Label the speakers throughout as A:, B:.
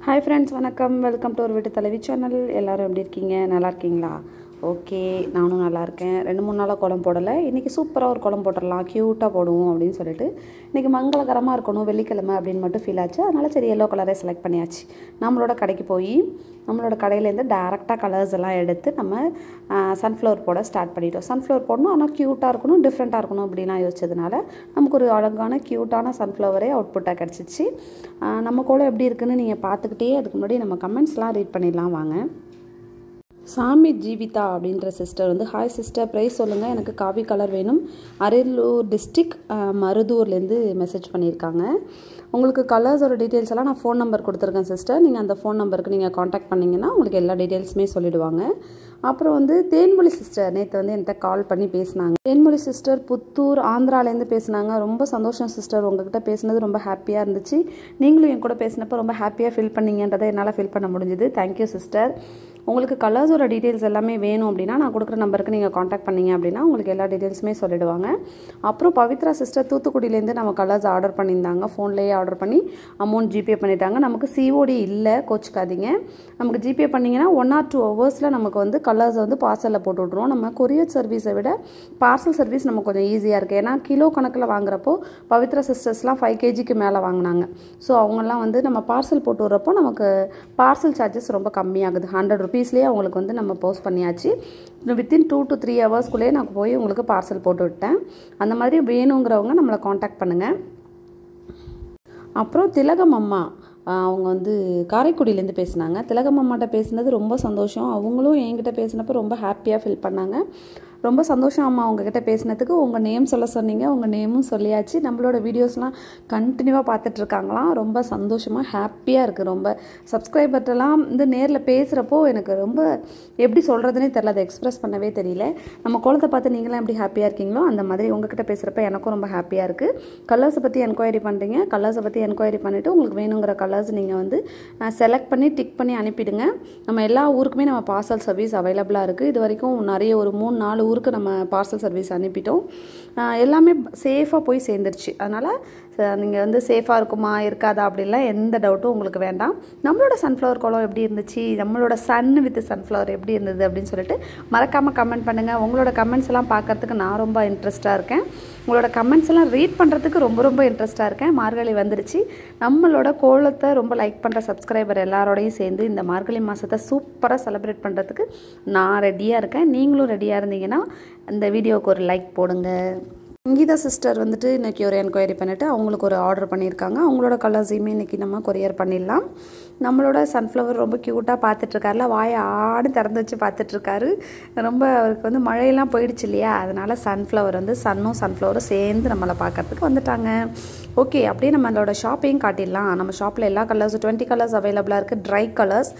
A: हाय friends वनक्कम welcome to Veettu Thalaivi channel எல்லாரும் எப்படி இருக்கீங்க நல்லா இருக்கீங்களா ஓகே நானும் நல்லா இருக்கேன் ரெண்டு மூணு நாளா கோலம் போடல இன்னைக்கு சூப்பரா ஒரு கோலம் போடலாம் கியூட்டா போடுவோம் அப்படினு சொல்லிட்டு இன்னைக்கு மங்களகரமா இருக்கணும் வெள்ளிக்கிழமை அப்படினு மட்டும் ஃபீல் ஆச்சு அதனால சரி yellow கலரை செலக்ட் பண்ணியாச்சு நம்மளோட கடைக்கு போய் நம்மளோட கடையில இருந்து டைரக்ட்டா கலர்ஸ் எல்லாம் எடுத்து நம்ம சன்ஃப்ளவர் போட ஸ்டார்ட் பண்ணிட்டோம் சன்ஃப்ளவர் போடணும் ஆனா கியூட்டா இருக்கணும் டிஃபரண்டா இருக்கணும் அப்படினா யோசிச்சதுனால நமக்கு ஒரு அழகான கியூட்டான சன்ஃப்ளவரே அவுட்புட்டா கிடைச்சிச்சு நம்ம கோலம் எப்படி இருக்குன்னு நீங்க பாத்துக்கிட்டே அதுக்கு முன்னாடி நம்ம கமெண்ட்ஸ்லாம் ரீட் பண்ணிடலாம் வாங்க சாமி ஜீவிதா அப்படின்ற சிஸ்டர் வந்து ஹாய் சிஸ்டர் பிரைஸ் சொல்லுங்கள் எனக்கு காவி கலர் வேணும் அரியலூர் டிஸ்ட்ரிக்ட் மருதூர்லேருந்து மெசேஜ் பண்ணியிருக்காங்க உங்களுக்கு கலர்ஸோட டீட்டெயில்ஸ் எல்லாம் நான் ஃபோன் நம்பர் கொடுத்துருக்கேன் சிஸ்டர் நீங்கள் அந்த ஃபோன் நம்பருக்கு நீங்கள் காண்டாக்ட் பண்ணிங்கன்னா உங்களுக்கு எல்லா டீட்டெயில்ஸுமே சொல்லிவிடுவாங்க அப்புறம் வந்து தேன்மொழி சிஸ்டர் நேற்று வந்து என்கிட்ட கால் பண்ணி பேசினாங்க தேன்மொழி சிஸ்டர் புத்தூர் ஆந்திராலேருந்து பேசினாங்க ரொம்ப சந்தோஷம் சிஸ்டர் உங்ககிட்ட பேசினது ரொம்ப ஹாப்பியாக இருந்துச்சு நீங்களும் என் கூட பேசினப்போ ரொம்ப ஹாப்பியாக ஃபீல் பண்ணீங்கன்றதை என்னால் ஃபீல் பண்ண முடிஞ்சுது தேங்க்யூ சிஸ்டர் உங்களுக்கு கலர்ஸோட டீட்டெயில்ஸ் எல்லாமே வேணும் அப்படின்னா நான் கொடுக்குற நம்பருக்கு நீங்கள் காண்டாக்ட் பண்ணீங்க அப்படின்னா உங்களுக்கு எல்லா டீட்டெயில்ஸுமே சொல்லிடுவாங்க அப்புறம் பவித்ரா சிஸ்டர் தூத்துக்குடியிலேருந்து நம்ம கலர்ஸ் ஆர்டர் பண்ணியிருந்தாங்க ஃபோன்லேயே ஆர்டர் பண்ணி அமௌண்ட் ஜிபே பண்ணிட்டாங்க நமக்கு சிஓடி இல்லை கோச்சிக்காதீங்க நமக்கு ஜிபே பண்ணிங்கன்னா 1 or 2 ஹவர்ஸில் நமக்கு வந்து கலர்ஸ் வந்து பார்சலில் போட்டு விட்ருவோம் நம்ம கொரியர் சர்வீஸை விட பார்சல் சர்வீஸ் நமக்கு கொஞ்சம் ஈஸியாக இருக்குது ஏன்னா கிலோ கணக்கில் வாங்குறப்போ பவித்ரா சிஸ்டர்ஸ்லாம் 5 kgக்கு மேலே வாங்கினாங்க ஸோ அவங்கெல்லாம் வந்து நம்ம பார்சல் போட்டு விட்றப்போ நமக்கு பார்சல் சார்ஜஸ் ரொம்ப கம்மியாகுது 100 rupeesலேயே அவங்களுக்கு வந்து நம்ம போஸ்ட் பண்ணியாச்சு வித்தின் 2 to 3 ஹவர்ஸ்க்குள்ளேயே நான் போய் உங்களுக்கு பார்சல் போட்டு விட்டேன் அந்த மாதிரி வேணுங்கிறவங்க நம்மளை காண்டாக்ட் பண்ணுங்கள் அப்புறம் திலகம் அம்மா அவங்க வந்து காரைக்குடியிலேருந்து பேசினாங்க திலகம் அம்மாட்ட பேசினது ரொம்ப சந்தோஷம் அவங்களும் என்கிட்ட பேசினப்போ ரொம்ப ஹாப்பியாக ஃபீல் பண்ணாங்க ரொம்ப சந்தோஷம் அம்மா உங்ககிட்ட பேசினதுக்கு உங்கள் நேம் சொல்ல சொன்னீங்க உங்கள் நேமும் சொல்லியாச்சு நம்மளோட வீடியோஸ்லாம் கண்டினியூவாக பார்த்துட்ருக்காங்களாம் ரொம்ப சந்தோஷமாக ஹாப்பியாக இருக்குது ரொம்ப சப்ஸ்கிரைபர்ட்டெல்லாம் வந்து நேரில் பேசுகிறப்போ எனக்கு ரொம்ப எப்படி சொல்கிறதுனே தெரியல அதை எக்ஸ்ப்ரெஸ் பண்ணவே தெரியல நம்ம கோலத்தை பார்த்து நீங்களாம் எப்படி ஹாப்பியாக இருக்கீங்களோ அந்த மாதிரி உங்ககிட்ட பேசுகிறப்ப எனக்கும் ரொம்ப ஹாப்பியாக இருக்குது கலர்ஸை பற்றி என்கொயரி பண்ணுறீங்க கலர்ஸை பற்றி என்கொயரி பண்ணிவிட்டு உங்களுக்கு வேணுங்கிற கலர்ஸ் நீங்கள் வந்து செலக்ட் பண்ணி டிக் பண்ணி அனுப்பிடுங்க நம்ம எல்லா ஊருக்குமே நம்ம பார்சல் சர்வீஸ் அவைலபிளாக இருக்குது இது வரைக்கும் நிறைய ஒரு 3-4 ஊருக்கு நம்ம பார்சல் சர்வீஸ் அனுப்பிட்டோம் எல்லாமே சேஃபாக போய் சேர்ந்துருச்சு அதனால் நீங்கள் வந்து சேஃபாக இருக்குமா இருக்காதா அப்படின்லாம் எந்த டவுட்டும் உங்களுக்கு வேண்டாம் நம்மளோட சன்ஃப்ளவர் கோலம் எப்படி இருந்துச்சு நம்மளோட சன் வித் சன்ஃப்ளவர் எப்படி இருந்தது அப்படின்னு சொல்லிட்டு மறக்காமல் கமெண்ட் பண்ணுங்கள் உங்களோட கமெண்ட்ஸ் எல்லாம் பார்க்கறதுக்கு நான் ரொம்ப இன்ட்ரெஸ்ட்டாக இருக்கேன் உங்களோட கமெண்ட்ஸ் எல்லாம் ரீட் பண்ணுறதுக்கு ரொம்ப இன்ட்ரெஸ்ட்டாக இருக்கேன் மார்கழி வந்துருச்சு நம்மளோட கோலத்தை ரொம்ப லைக் பண்ணுற சப்ஸ்கிரைபர் எல்லாரோடையும் சேர்ந்து இந்த மார்கழி மாதத்தை சூப்பராக செலிப்ரேட் பண்ணுறதுக்கு நான் ரெடியாக இருக்கேன் நீங்களும் ரெடியாக இருந்தீங்கன்னா இந்த வீடியோவுக்கு ஒரு லைக் போடுங்க சங்கீதா சிஸ்டர் வந்துட்டு இன்றைக்கி ஒரு என்கொயரி பண்ணிவிட்டு அவங்களுக்கு ஒரு ஆர்டர் பண்ணியிருக்காங்க அவங்களோட கலர்ஸையுமே இன்றைக்கி நம்ம கொரியர் பண்ணிடலாம் நம்மளோட சன்ஃப்ளவர் ரொம்ப க்யூட்டாக பார்த்துட்ருக்காருல வாயை ஆடு திறந்து வச்சு பார்த்துட்ருக்காரு ரொம்ப அவருக்கு வந்து மழையெல்லாம் போயிடுச்சு இல்லையா அதனால் சன்ஃப்ளவர் வந்து சன்ஃப்ளவரும் சேர்ந்து நம்மளை பார்க்கறதுக்கு வந்துட்டாங்க ஓகே அப்படியே நம்மளோட ஷாப்பையும் காட்டிடலாம் நம்ம ஷாப்பில் எல்லா கலர்ஸ் 20 கலர்ஸ் அவைலபிளாக இருக்குது ட்ரை கலர்ஸ்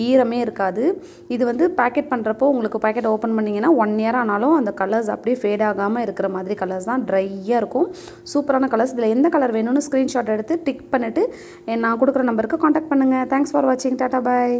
A: ஈரமே இருக்காது இது வந்து பேக்கெட் பண்ணுறப்போ உங்களுக்கு பேக்கெட் ஓப்பன் பண்ணிங்கன்னா 1 year ஆனாலும் அந்த கலர்ஸ் அப்படியே ஃபேட் ஆகாமல் இருக்கிற மாதிரி கலர்ஸ் தான் ட்ரையாக இருக்கும் சூப்பரான கலர்ஸ் இதில் எந்த கலர் வேணும்னு ஸ்க்ரீன்ஷாட் எடுத்து டிக் பண்ணிவிட்டு நான் கொடுக்குற நம்பருக்கு காண்டாக்ட் பண்ணுங்கள் தேங்க்ஸ் ஃபார் வாட்சிங் டாடா பாய்